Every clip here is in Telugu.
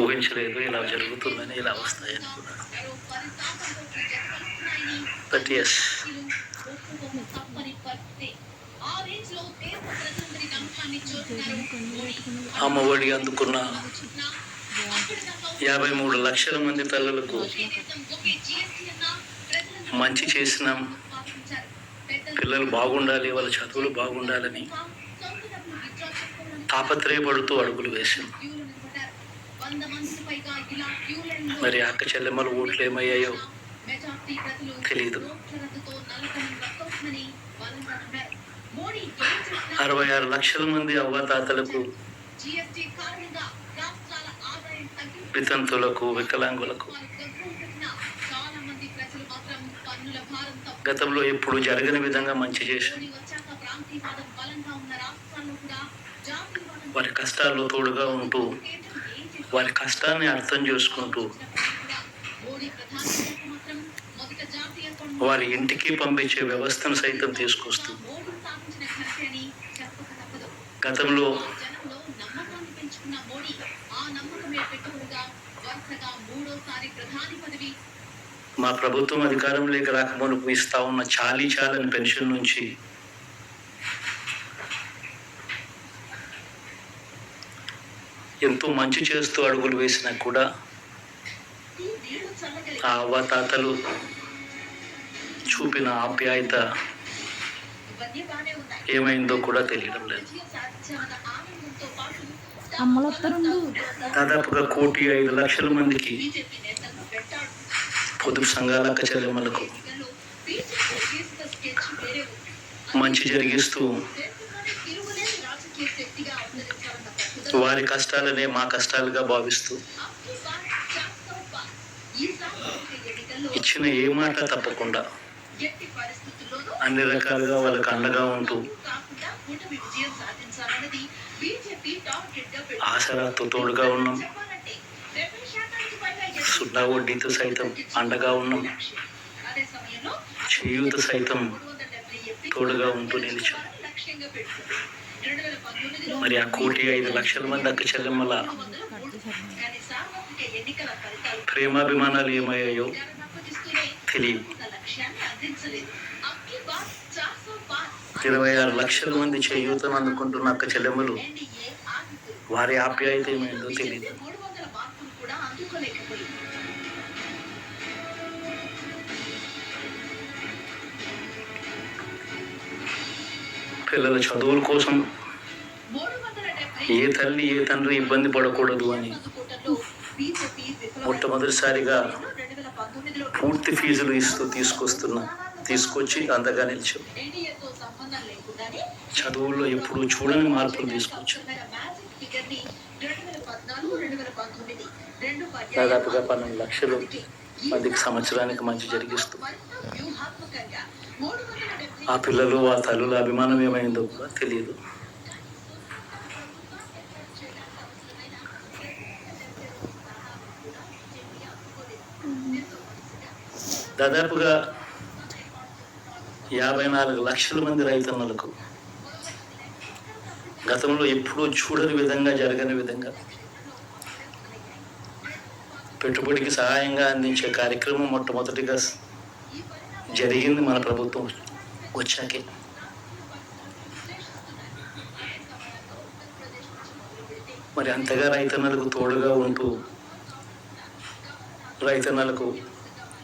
ఊహించలేదు ఇలా జరుగుతుందని, ఇలా వస్తాయని కూడా. బట్ ఎస్, అమ్మఒడి అందుకున్న 53 లక్షల మంది తల్లులకు మంచి చేసినాం. పిల్లలు బాగుండాలి, వాళ్ళ చదువులు బాగుండాలని తాపత్రయపడుతూ అడుగులు వేశాం. మరి అక్క చెల్లెమ్మల ఓట్లు ఏమయ్యాయో తెలీదు. 66 లక్షల మంది అవ్వాతాతలకు, వితంతులకు, వికలాంగులకు గతంలో ఎప్పుడు జరగని విధంగా మంచి చేశాం. వారి కష్టాల్లో తోడుగా ఉంటూ, వారి కష్టాన్ని అర్థం చేసుకుంటూ, వారి ఇంటికి పంపించే వ్యవస్థను సైతం తీసుకొస్తూ, గతంలో మా ప్రభుత్వం అధికారంలోకి రాకమునుపు ఇస్తా ఉన్న చాలని పెన్షన్ నుంచి ఎంతో మంచి చేస్తూ అడుగులు వేసినా కూడా ఆ అవ్వాతాతలు చూపిన ఆప్యాయత ఏమైందో కూడా తెలియడం లేదు. దాదాపుగా 1,05,00,000 మందికి పొదుపు సంఘాల అక్క చెల్లెమ్మలకు మంచి జరిగిస్తూ, వారి కష్టాలనే మా కష్టాలుగా భావిస్తూ, ఇచ్చిన ఏ మాట తప్పకుండా అన్ని రకాలుగా వాళ్ళకు అండగా ఉంటూ, ఆసరాతో తోడుగా ఉన్నాం. 0 వడ్డీతో సైతం అండగా ఉన్నాం. చేయూత సైతం తోడుగా ఉంటూ నిలిచాం. మరి ఆ 1,05,00,000 మంది అక్క చెల్లెమ్మల ప్రేమాభిమానాలు ఏమయ్యాయో తెలియదు. 26 లక్షల మంది చేయూతను అందుకుంటున్న అక్క చెల్లెమ్మలు, వారి ఆప్యాయత ఏమైందో తెలియదు. పిల్లల చదువుల కోసం ఏ తల్లి ఏ తండ్రి ఇబ్బంది పడకూడదు అని మొట్టమొదటిసారిగా పూర్తి ఫీజులు తీసుకొచ్చి అంతగా నిలిచాం. చదువుల్లో ఎప్పుడు చూడని మార్పులు తీసుకొచ్చాం. దాదాపుగా 12 లక్షల మందికి సంవత్సరానికి మంచి జరిగిస్తూ, ఆ పిల్లలు, ఆ తల్లుల అభిమానం ఏమైందో కూడా తెలియదు. దాదాపుగా 54 లక్షల మంది రైతన్నలకు గతంలో ఎప్పుడూ చూడని విధంగా, జరగని విధంగా పెట్టుబడికి సహాయంగా అందించే కార్యక్రమం మొట్టమొదటిగా జరిగింది మన ప్రభుత్వం వచ్చాకే. మరి అంతగా రైతన్నలకు తోడుగా ఉంటూ, రైతన్నలకు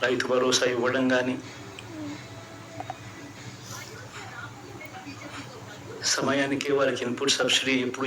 రైతు భరోసా ఇవ్వడం కానీ, సమయానికి వారికి ఇన్పుట్ సబ్సిడీ ఎప్పుడు